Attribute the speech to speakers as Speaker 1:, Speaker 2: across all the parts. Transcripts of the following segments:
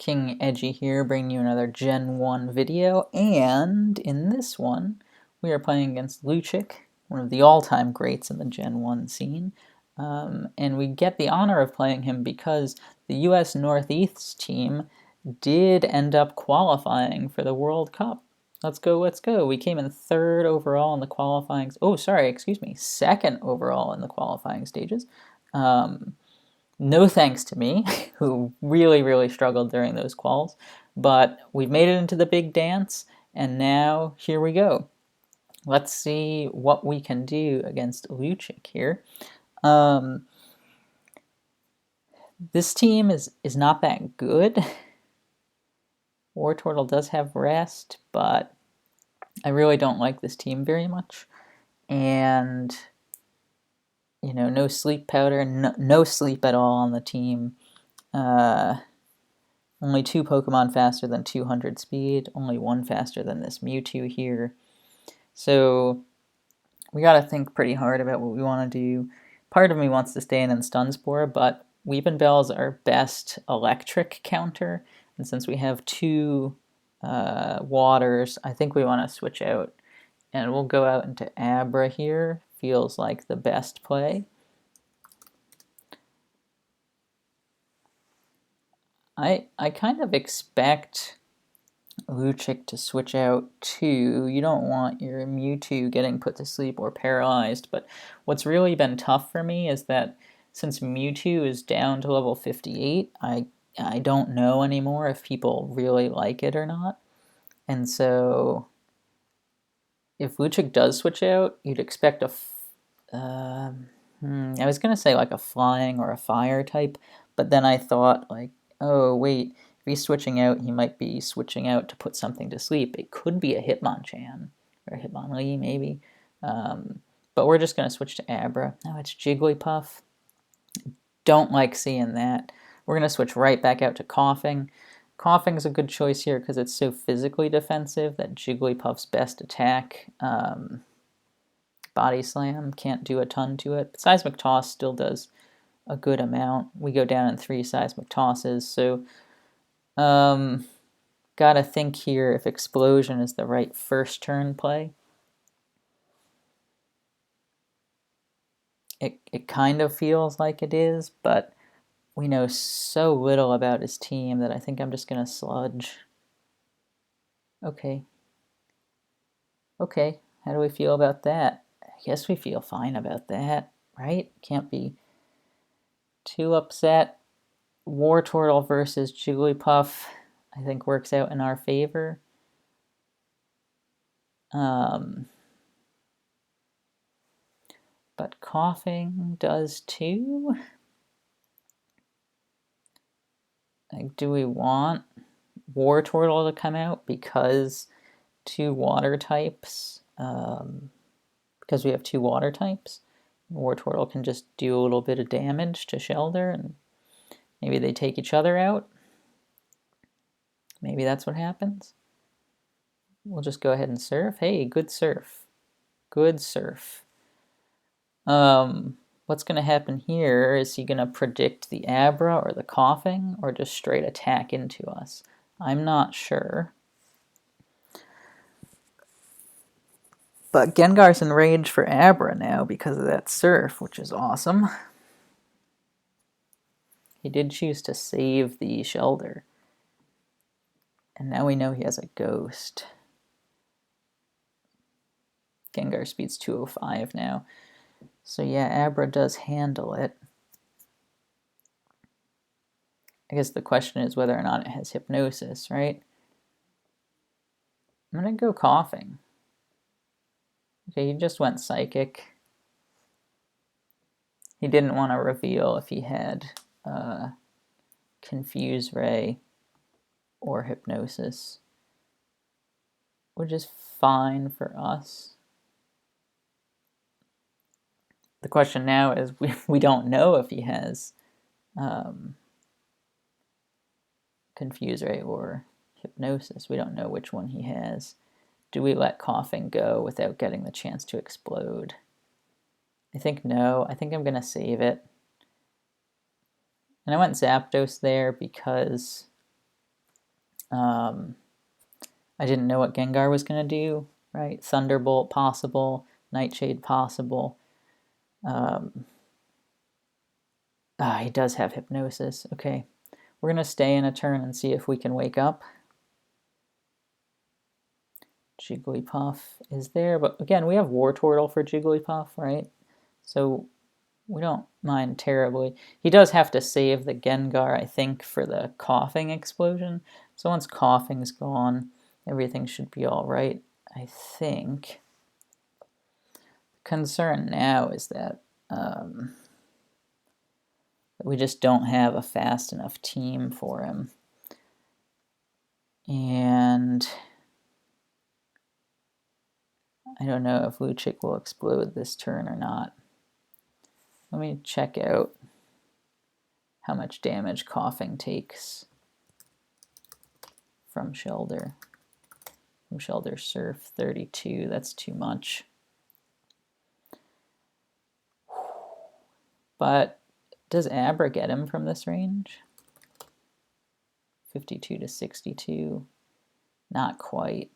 Speaker 1: King Edgy here, bringing you another Gen 1 video, and in this one, we are playing against Luchick, one of the all-time greats in the Gen 1 scene, and we get the honor of playing him because the US Northeast team did end up qualifying for the World Cup. Let's go, let's go. We came in third overall in the qualifying, second overall in the qualifying stages. No thanks to me, who really struggled during those quals, but we've made it into the big dance, and now here we go. Let's see what we can do against Luchick here. This team is not that good. War Turtle does have rest, but I really don't like this team very much, and you know, no sleep powder, no sleep at all on the team. Only 2 Pokemon faster than 200 speed, only 1 faster than this Mewtwo here. So we gotta think pretty hard about what we want to do. Part of me wants to stay in Stunspore, but Weepinbell is our best electric counter, and since we have 2 waters, I think we want to switch out. And we'll go out into Abra here. Feels like the best play. I kind of expect Luchick to switch out too. You don't want your Mewtwo getting put to sleep or paralyzed, but what's really been tough for me is that since Mewtwo is down to level 58, I don't know anymore if people really like it or not. And so if Luchick does switch out, you'd expect a I was gonna say like a flying or a fire type, but then I thought like, oh wait, if he's switching out, he might be switching out to put something to sleep. It could be a Hitmonchan or a Hitmonlee maybe, but we're just gonna switch to Abra. Now it's Jigglypuff. Don't like seeing that. We're gonna switch right back out to Coughing. Coughing's a good choice here because it's so physically defensive that Jigglypuff's best attack. Body Slam can't do a ton to it, but Seismic Toss still does a good amount. We go down in 3 Seismic Tosses, so gotta think here if Explosion is the right first turn play. It kind of feels like it is, but we know so little about his team that I think I'm just gonna Sludge. Okay, how do we feel about that? I guess we feel fine about that, right? Can't be too upset. War Turtle versus Jigglypuff, I think, works out in our favor. But Coughing does too. Like, do we want War Turtle to come out because 2 water types? Because we have 2 water types, War Turtle can just do a little bit of damage to Shelter, and maybe they take each other out. Maybe that's what happens. We'll just go ahead and surf. Hey, good surf. Good surf. What's going to happen here? Is he going to predict the Abra or the Coughing, or just straight attack into us? I'm not sure. But Gengar's in rage for Abra now because of that surf, which is awesome. He did choose to save the Shelter. And now we know he has a Ghost. Gengar speed's 205 now. So yeah, Abra does handle it. I guess the question is whether or not it has Hypnosis, right? I'm gonna go Coughing. Okay, he just went Psychic. He didn't want to reveal if he had Confuse Ray or Hypnosis, which is fine for us. The question now is we don't know if he has Confuse Ray or Hypnosis. We don't know which one he has. Do we let Coughing go without getting the chance to explode? I think no. I think I'm going to save it. And I went Zapdos there because I didn't know what Gengar was going to do, right? Thunderbolt possible, Nightshade possible. He does have Hypnosis. Okay, we're going to stay in a turn and see if we can wake up. Jigglypuff is there, but again, we have Wartortle for Jigglypuff, right? So we don't mind terribly. He does have to save the Gengar, I think, for the coughing explosion. So once coughing's gone, everything should be all right, I think. Concern now is that we just don't have a fast enough team for him. And I don't know if Luchick will explode this turn or not. Let me check out how much damage coughing takes from Shelter. From Shelter Surf, 32, that's too much. But does Abra get him from this range? 52 to 62, not quite.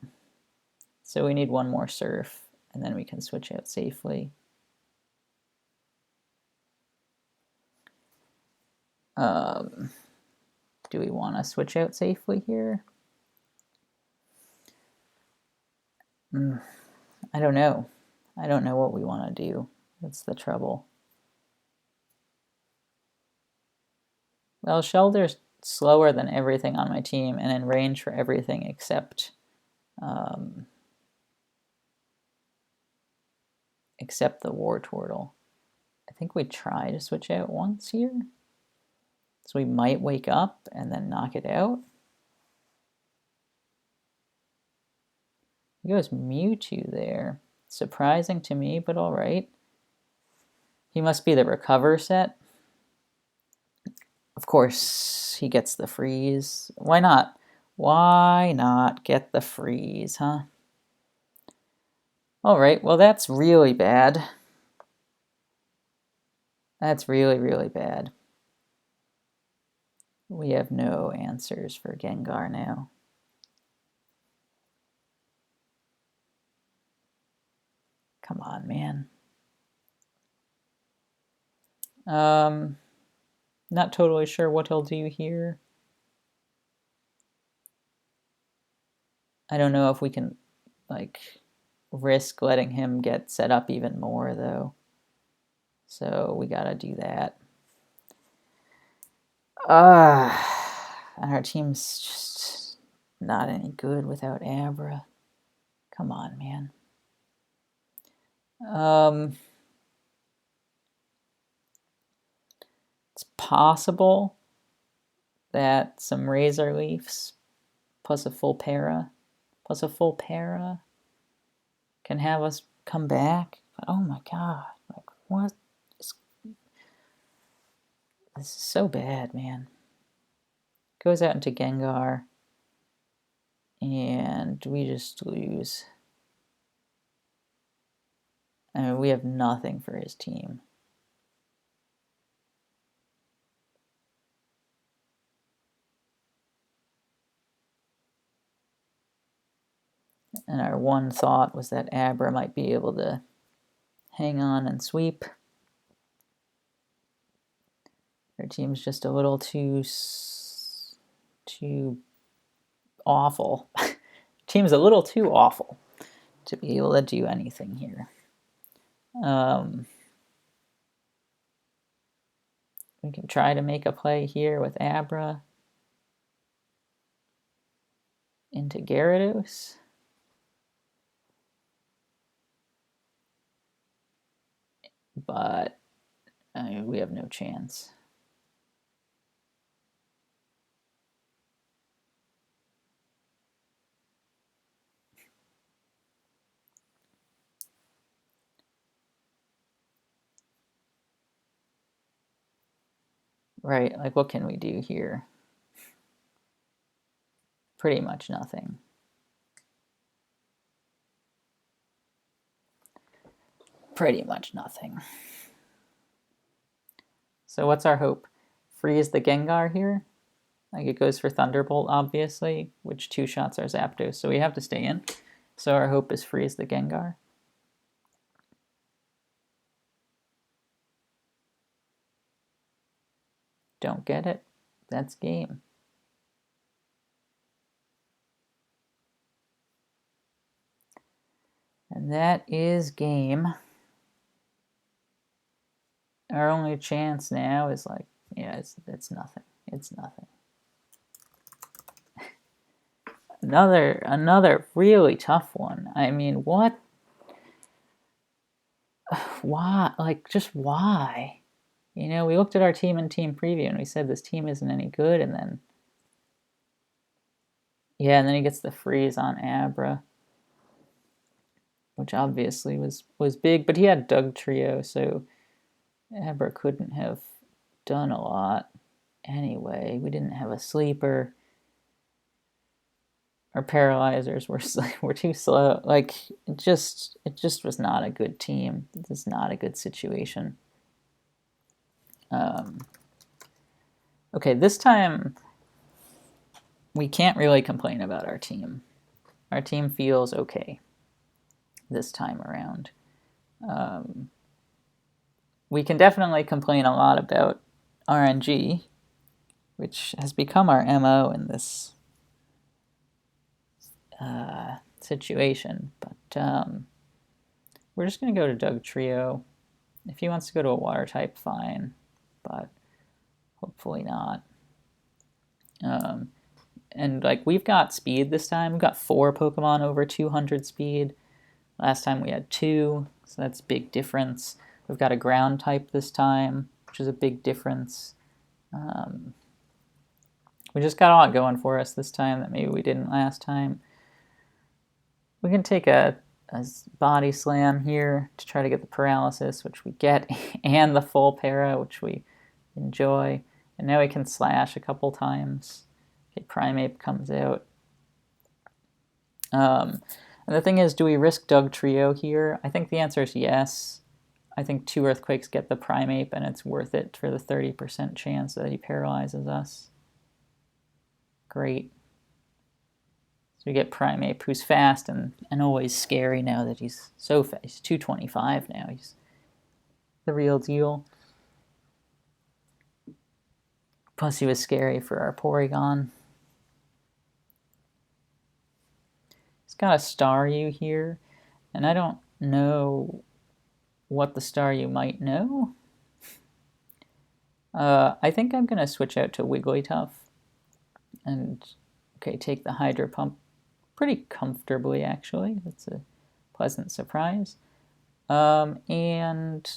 Speaker 1: So we need one more Surf, and then we can switch out safely. Do we want to switch out safely here? I don't know. I don't know what we want to do. That's the trouble. Well, Shelter's slower than everything on my team and in range for everything except the Wartortle. I think we try to switch out once here. So we might wake up and then knock it out. He goes Mewtwo there. Surprising to me, but all right. He must be the recover set. Of course, he gets the freeze. Why not? Why not get the freeze, huh? All right, well, that's really bad. That's really, really bad. We have no answers for Gengar now. Come on, man. Not totally sure what he'll do here. I don't know if we can, like, risk letting him get set up even more, though. So we gotta do that. And our team's just not any good without Abra. Come on, man. It's possible that some Razor Leafs plus a full para can have us come back. But oh my god, like what? This is so bad, man. Goes out into Gengar, and we just lose. I mean, we have nothing for his team. And our one thought was that Abra might be able to hang on and sweep. Our team's just a little too awful. Team's a little too awful to be able to do anything here. We can try to make a play here with Abra into Gyarados. But we have no chance. Right, like what can we do here? Pretty much nothing. Pretty much nothing. So what's our hope? Freeze the Gengar here? Like it goes for Thunderbolt, obviously, which 2 shots are Zapdos, so we have to stay in. So our hope is freeze the Gengar. Don't get it. That's game. And that is game. Our only chance now is like, yeah, it's nothing. It's nothing. Another really tough one. I mean, what? Why? Like, just why? You know, we looked at our team in team preview and we said this team isn't any good, and then yeah, and then he gets the freeze on Abra, which obviously was big, but he had Doug Trio, so Abra couldn't have done a lot anyway. We didn't have a sleeper. Our paralyzers were too slow. Like it just was not a good team. It's not a good situation. Okay, this time we can't really complain about our team. Our team feels okay this time around. We can definitely complain a lot about RNG, which has become our MO in this situation. But we're just going to go to Doug Trio. If he wants to go to a water type, fine, but hopefully not. And like we've got speed this time. We've got 4 Pokemon over 200 speed. Last time we had 2, so that's a big difference. We've got a ground type this time, which is a big difference. We just got a lot going for us this time that maybe we didn't last time. We can take a body slam here to try to get the paralysis, which we get, and the full para, which we enjoy. And now we can slash a couple times. Okay, Primeape comes out. And the thing is, do we risk Doug Trio here? I think the answer is yes. I think 2 Earthquakes get the Primeape, and it's worth it for the 30% chance that he paralyzes us. Great. So we get Primeape, who's fast and always scary now that he's so fast. He's 225 now. He's the real deal. Plus he was scary for our Porygon. He's got a Staryu here, and I don't know what the Staryu might know. I think I'm going to switch out to Wigglytuff and, okay, take the Hydro Pump pretty comfortably, actually. That's a pleasant surprise. And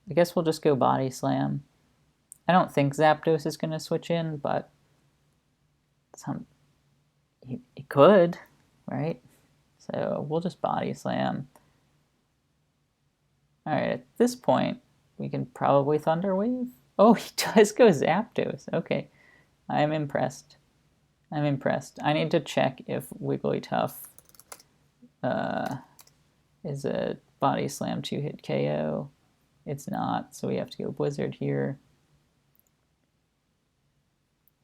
Speaker 1: I guess we'll just go Body Slam. I don't think Zapdos is going to switch in, but he could, right? So we'll just Body Slam. Alright, at this point, we can probably Thunder Wave. Oh, he does go Zapdos. Okay, I'm impressed. I'm impressed. I need to check if Wigglytuff is a Body Slam 2-hit KO. It's not, so we have to go Blizzard here.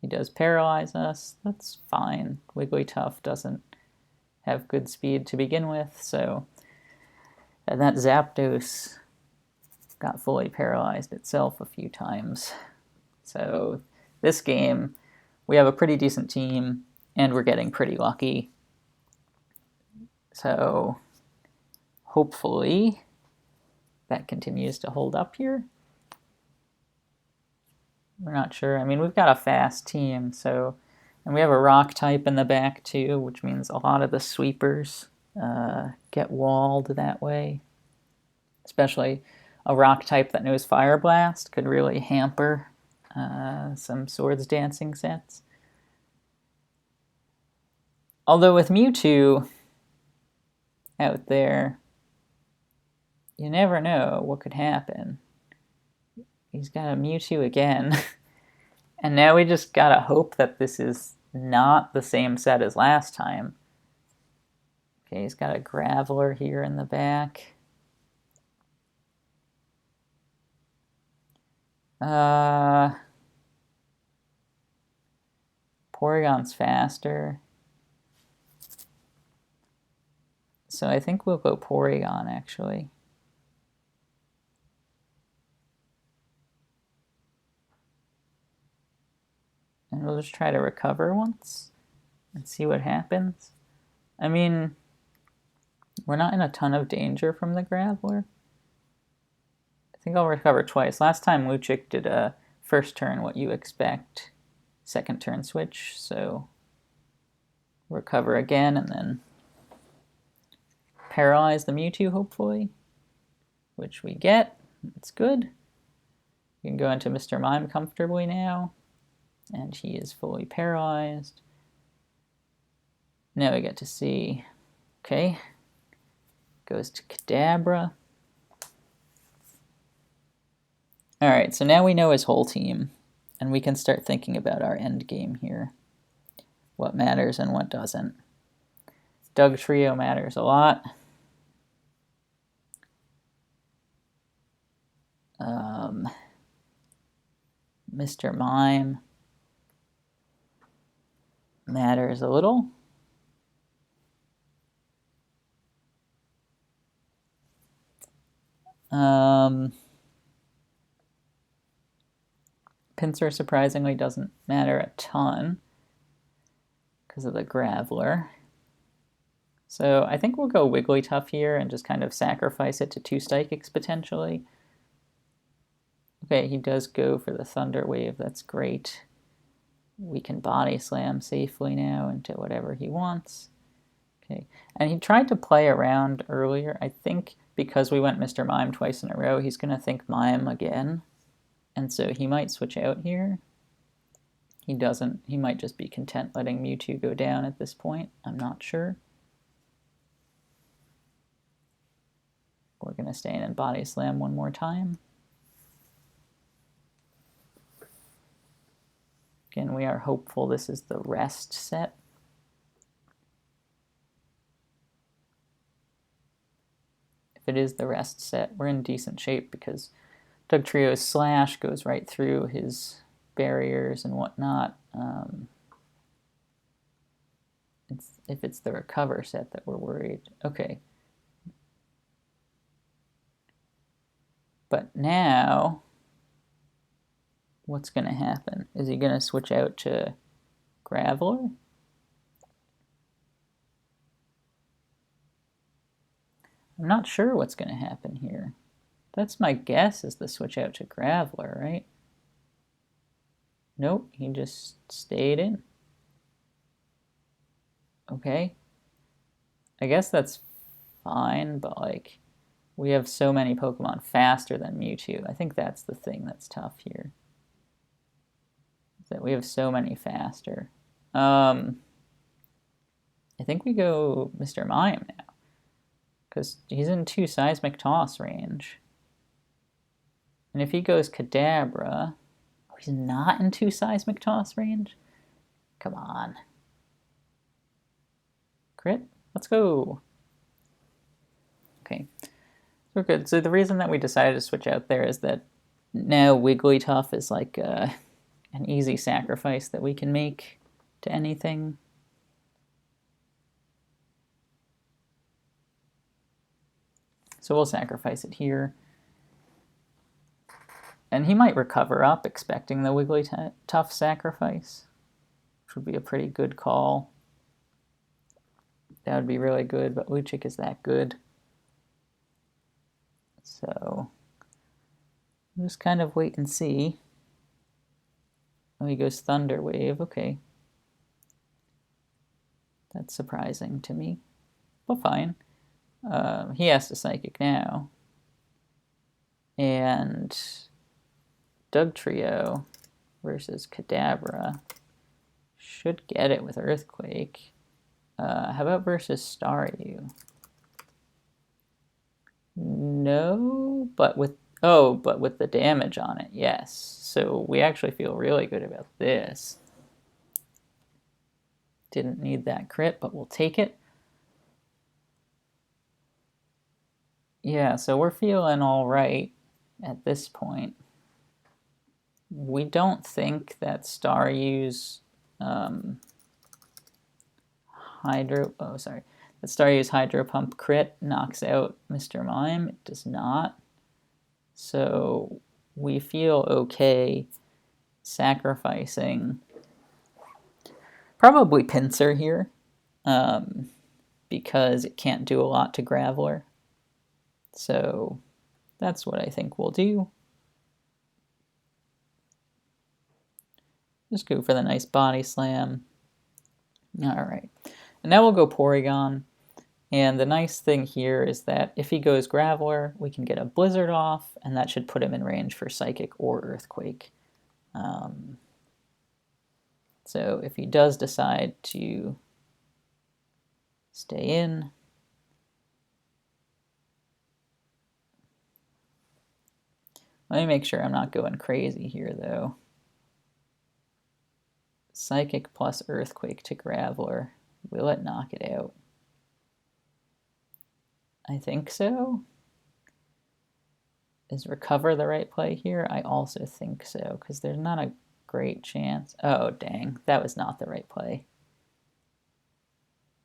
Speaker 1: He does paralyze us. That's fine. Wigglytuff doesn't have good speed to begin with, so... And that Zapdos got fully paralyzed itself a few times. So this game, we have a pretty decent team, and we're getting pretty lucky. So hopefully that continues to hold up here. We're not sure. I mean, we've got a fast team, so... And we have a rock type in the back, too, which means a lot of the sweepers get walled that way. Especially a rock type that knows Fire Blast could really hamper some Swords Dancing sets. Although with Mewtwo out there, you never know what could happen. He's got a Mewtwo again. And now we just gotta hope that this is not the same set as last time. Okay, he's got a Graveler here in the back. Porygon's faster. So I think we'll go Porygon, actually. And we'll just try to recover once and see what happens. I mean, we're not in a ton of danger from the Graveler. I think I'll recover twice. Last time Luchick did a first turn what you expect, second turn switch, so recover again and then paralyze the Mewtwo, hopefully, which we get. It's good. We can go into Mr. Mime comfortably now, and he is fully paralyzed. Now we get to see, okay, goes to Kadabra. Alright, so now we know his whole team, and we can start thinking about our end game here. What matters and what doesn't. Dugtrio matters a lot. Mr. Mime matters a little. Pinsir surprisingly doesn't matter a ton because of the Graveler. So I think we'll go Wigglytuff here and just kind of sacrifice it to 2 Psychics potentially. Okay, he does go for the Thunder Wave. That's great. We can Body Slam safely now into whatever he wants. Okay, and he tried to play around earlier. I think because we went Mr. Mime twice in a row, he's going to think Mime again. And so he might switch out here. He doesn't. He might just be content letting Mewtwo go down at this point. I'm not sure. We're going to stay in and Body Slam one more time. Again, we are hopeful this is the rest set. If it is the rest set, we're in decent shape because Dugtrio's Slash goes right through his barriers and whatnot. If it's the recover set that we're worried. Okay. But now, what's going to happen? Is he going to switch out to Graveler? I'm not sure what's going to happen here. That's my guess, is the switch out to Graveler, right? Nope, he just stayed in. Okay. I guess that's fine, but like, we have so many Pokemon faster than Mewtwo. I think that's the thing that's tough here. That we have so many faster. I think we go Mr. Mime now, because he's in 2 Seismic Toss range. And if he goes Kadabra, oh, he's not in 2 Seismic Toss range? Come on. Crit? Let's go. Okay, we're good. So the reason that we decided to switch out there is that now Wigglytuff is like an easy sacrifice that we can make to anything. So we'll sacrifice it here. And he might recover up expecting the Wigglytuff sacrifice, which would be a pretty good call. That would be really good, but Luchick is that good. So we'll just kind of wait and see. Oh, he goes Thunder Wave. Okay. That's surprising to me, but fine. He has to Psychic now. And Dugtrio versus Kadabra should get it with Earthquake. How about versus Staryu? No, but with the damage on it, yes. So we actually feel really good about this. Didn't need that crit, but we'll take it. Yeah, so we're feeling all right at this point. We don't think that Staryu's Oh, sorry. Let's Staryu's Hydro Pump crit knocks out Mr. Mime. It does not. So we feel okay sacrificing probably Pinsir here, because it can't do a lot to Graveler. So that's what I think we'll do. Just go for the nice body slam. Alright. And now we'll go Porygon. And the nice thing here is that if he goes Graveler, we can get a Blizzard off, and that should put him in range for Psychic or Earthquake. So if he does decide to stay in, let me make sure I'm not going crazy here, though. Psychic plus Earthquake to Graveler. Will it knock it out? I think so. Is Recover the right play here? I also think so, because there's not a great chance. Oh, dang. That was not the right play.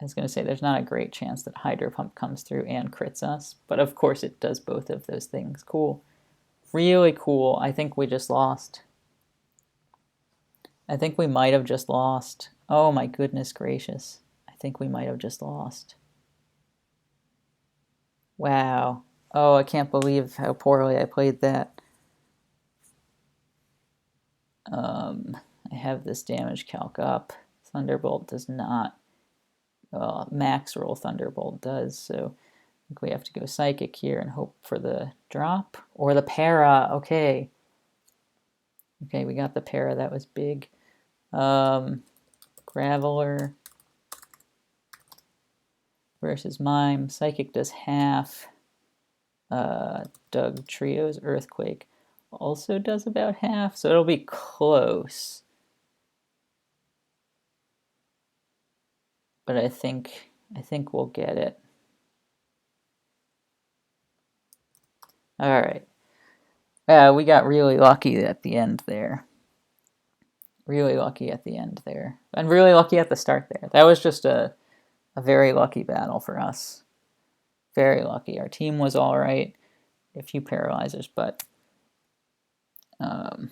Speaker 1: I was going to say there's not a great chance that Hydro Pump comes through and crits us, but of course it does both of those things. Cool. Really cool. I think we just lost. I think we might have just lost. Oh my goodness gracious. I think we might have just lost. Wow. Oh, I can't believe how poorly I played that. I have this damage calc up. Thunderbolt does not. Max roll Thunderbolt does, so I think we have to go Psychic here and hope for the drop. Or the Para, okay. Okay, we got the Para, that was big. Graveler versus Mime. Psychic does half. Doug Trio's Earthquake also does about half, so it'll be close. But I think we'll get it. All right. We got really lucky at the end there. Really lucky at the end there. And really lucky at the start there. That was just a very lucky battle for us. Very lucky. Our team was all right. A few paralyzers, but well,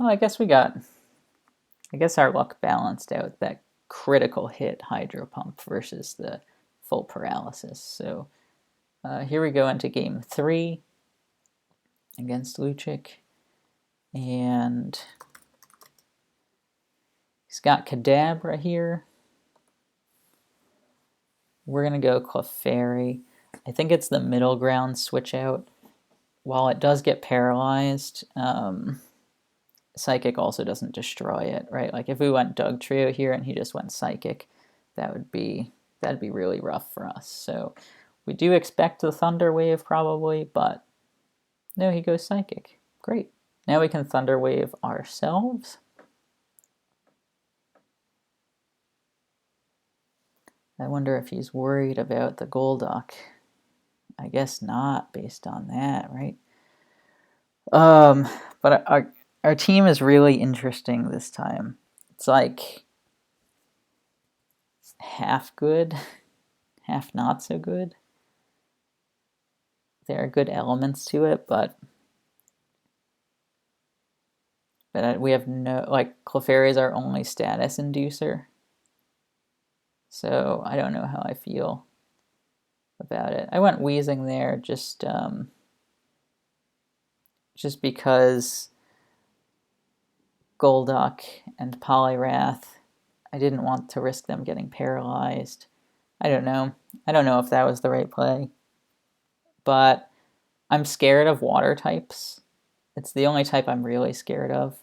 Speaker 1: I guess our luck balanced out that critical hit Hydro Pump versus the full paralysis. So here we go into game 3 against Luchick, and he's got Kadabra here. We're gonna go Clefairy. I think it's the middle ground switch out. While it does get paralyzed, Psychic also doesn't destroy it, right? Like if we went Doug Trio here and he just went Psychic, that'd be really rough for us. So we do expect the Thunder Wave probably, but no, he goes Psychic. Great. Now we can Thunder Wave ourselves. I wonder if he's worried about the Golduck. I guess not, based on that, right? But our team is really interesting this time. It's like half good, half not so good. There are good elements to it, but we have no, like, Clefairy is our only status inducer. So I don't know how I feel about it. I went Wheezing there just because Golduck and Poliwrath, I didn't want to risk them getting paralyzed. I don't know. I don't know if that was the right play. But I'm scared of water types. It's the only type I'm really scared of.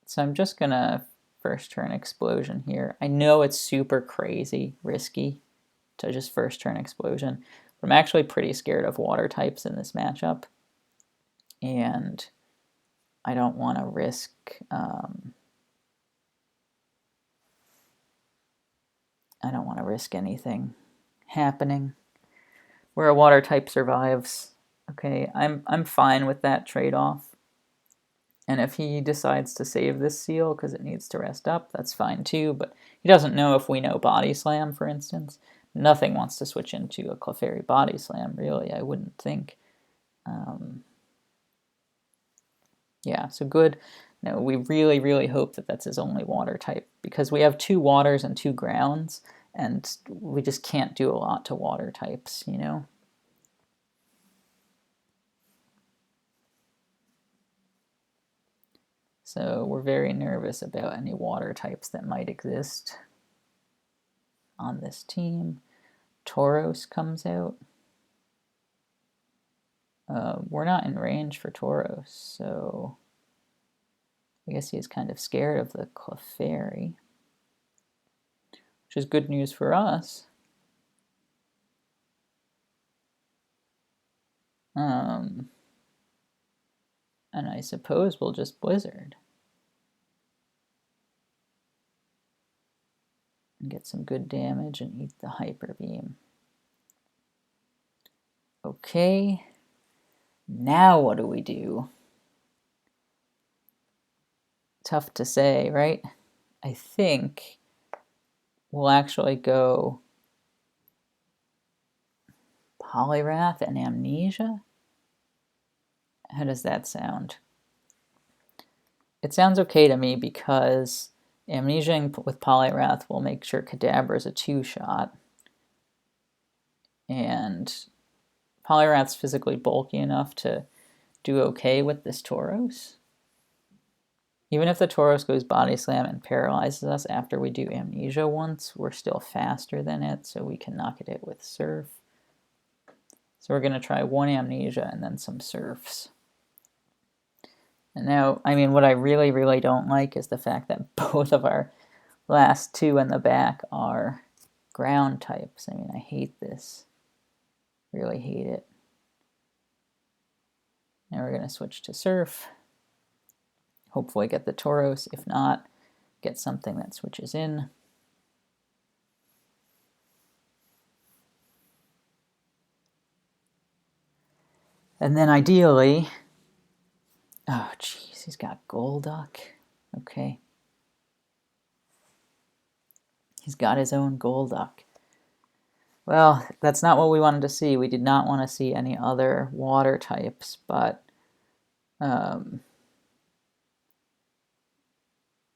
Speaker 1: So I'm just gonna first turn Explosion here. I know it's super crazy risky to just first turn Explosion, but I'm actually pretty scared of water types in this matchup. And I don't want to risk anything happening where a water type survives. Okay, I'm fine with that trade-off. And if he decides to save this seal because it needs to rest up, that's fine too, but he doesn't know if we know Body Slam, for instance. Nothing wants to switch into a Clefairy Body Slam, really, I wouldn't think. Yeah, so good. No, we really, really hope that that's his only water type, because we have 2 waters and 2 grounds, and we just can't do a lot to water types, you know? So we're very nervous about any water types that might exist on this team. Tauros comes out. We're not in range for Tauros, so I guess he's kind of scared of the Clefairy, which is good news for us. And I suppose we'll just Blizzard and get some good damage and eat the Hyper Beam. Okay, now what do we do? Tough to say, right? I think we'll actually go Poliwrath and Amnesia. How does that sound? It sounds okay to me because Amnesia with Poliwrath will make sure Kadabra is a 2-shot. And Poliwrath's physically bulky enough to do okay with this Tauros. Even if the Tauros goes Body Slam and paralyzes us after we do Amnesia once, we're still faster than it, so we can knock it out with Surf. So we're going to try 1 Amnesia and then some Surfs. And now, I mean, what I really, really don't like is the fact that both of our last 2 in the back are ground types. I mean, I hate this. Really hate it. Now we're going to switch to Surf. Hopefully get the Tauros. If not, get something that switches in. And then ideally, oh jeez, he's got Golduck. Okay. He's got his own Golduck. Well, that's not what we wanted to see. We did not want to see any other water types, but I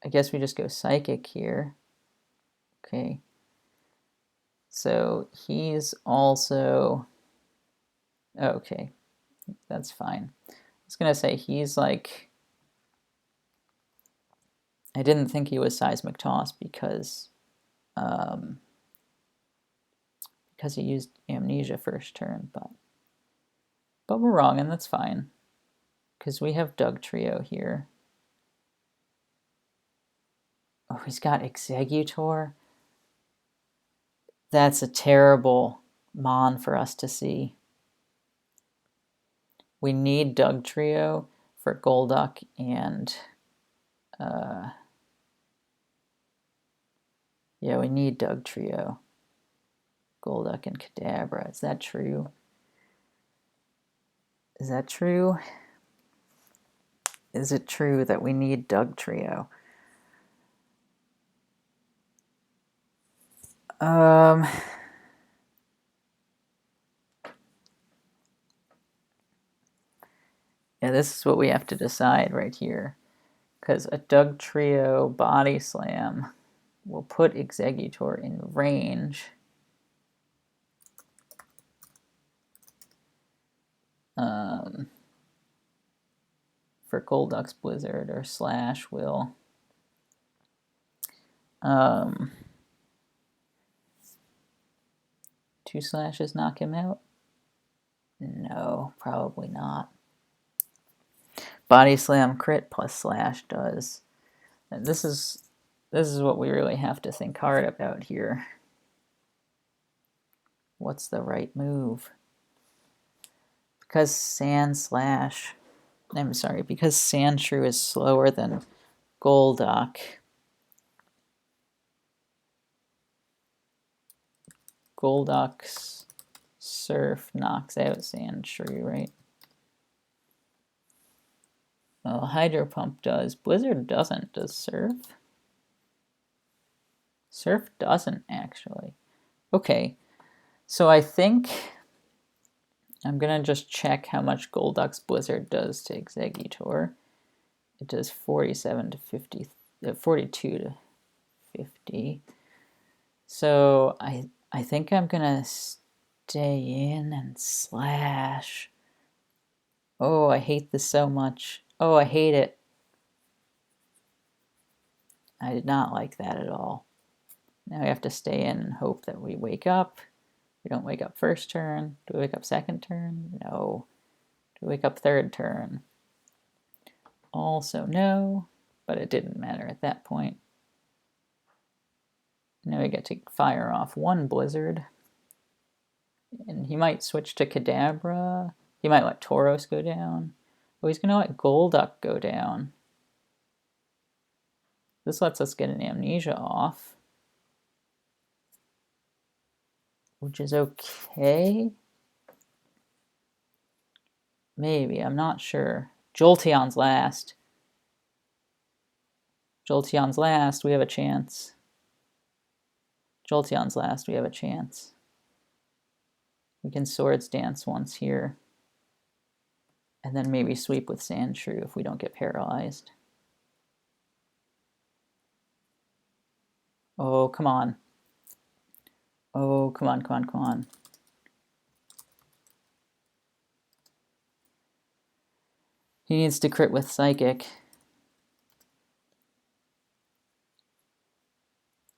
Speaker 1: guess we just go Psychic here. Okay. So he's also... Okay, that's fine. I was going to say he's like... I didn't think he was Seismic Toss because he used Amnesia first turn, but we're wrong, and that's fine, because we have Dugtrio here. Oh, he's got Exeggutor. That's a terrible Mon for us to see. We need Dugtrio for Golduck and... yeah, we need Dugtrio. Golduck and Kadabra. Is that true? Is that true? Is it true that we need Dugtrio? Yeah, this is what we have to decide right here. Because a Dugtrio Body Slam will put Exeggutor in range. For Golduck's Blizzard, or Slash will. 2 slashes knock him out? No, probably not. Body Slam crit plus Slash does. And this is what we really have to think hard about here. What's the right move? Because Sandshrew is slower than Golduck. Golduck's Surf knocks out Sandshrew, right? Hydro Pump does. Blizzard doesn't. Does Surf? Surf doesn't, actually. Okay, so I think I'm going to just check how much Golduck's Blizzard does to Exeggutor. It does 47 to 50, 42 to 50. So I think I'm going to stay in and slash. Oh, I hate this so much. Oh, I hate it. I did not like that at all. Now we have to stay in and hope that we wake up. We don't wake up first turn. Do we wake up second turn? No. Do we wake up third turn? Also no, but it didn't matter at that point. Now we get to fire off one Blizzard. And he might switch to Kadabra. He might let Tauros go down. Oh, he's going to let Golduck go down. This lets us get an Amnesia off, which is okay. Maybe, I'm not sure. Jolteon's last. Jolteon's last, we have a chance. Jolteon's last, we have a chance. We can Swords Dance once here. And then maybe sweep with Sandshrew if we don't get paralyzed. Oh, come on. Oh, come on, come on, come on. He needs to crit with Psychic.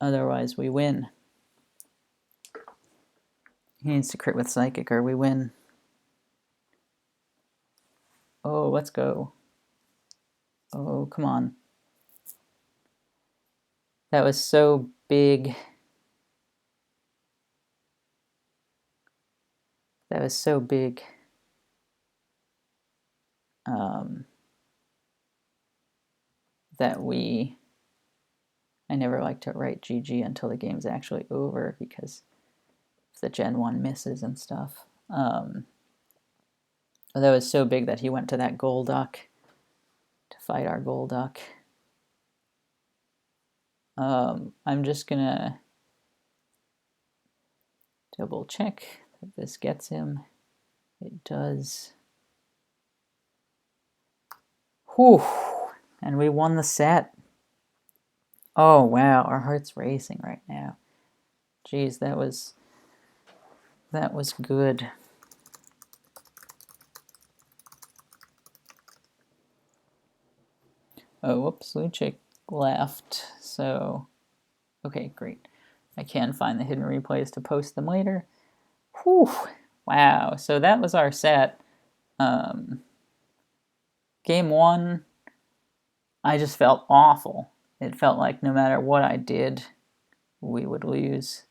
Speaker 1: Otherwise, we win. He needs to crit with Psychic or we win. Oh, let's go. Oh, come on. That was so big. That was so big. That I never like to write GG until the game's actually over because if the Gen 1 misses and stuff. That was so big that he went to that Golduck to fight our Golduck. I'm just gonna double check that this gets him. It does. Whew! And we won the set. Oh wow, our heart's racing right now. Jeez, that was good. Oh, whoops, Luchick left. So, okay, great. I can find the hidden replays to post them later. Whew! Wow, so that was our set. Game 1, I just felt awful. It felt like no matter what I did, we would lose.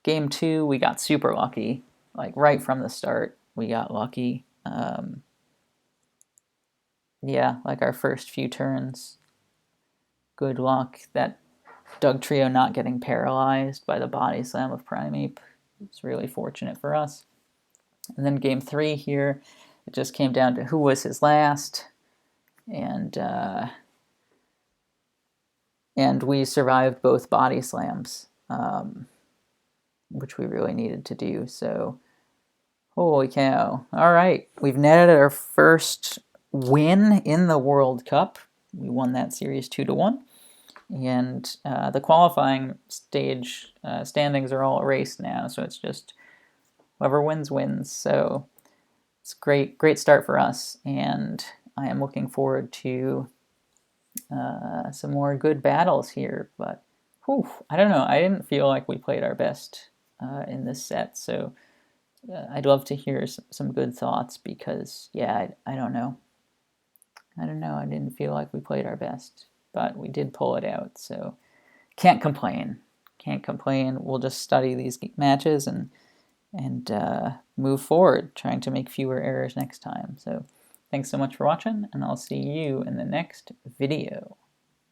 Speaker 1: Game 2, we got super lucky. Like right from the start, we got lucky. Yeah, like our first few turns, good luck. That Dugtrio not getting paralyzed by the body slam of Primeape was really fortunate for us. And then game 3 here, it just came down to who was his last, and we survived both body slams, which we really needed to do. So, holy cow! All right, we've netted our first win in the World Cup. We won that series 2-1, and the qualifying stage standings are all erased now. So it's just whoever wins wins. So it's great start for us, and I am looking forward to some more good battles here. But whew, I don't know. I didn't feel like we played our best in this set. So I'd love to hear some good thoughts because, yeah, I don't know. I didn't feel like we played our best, but we did pull it out. So can't complain. Can't complain. We'll just study these matches and move forward, trying to make fewer errors next time. So thanks so much for watching, and I'll see you in the next video.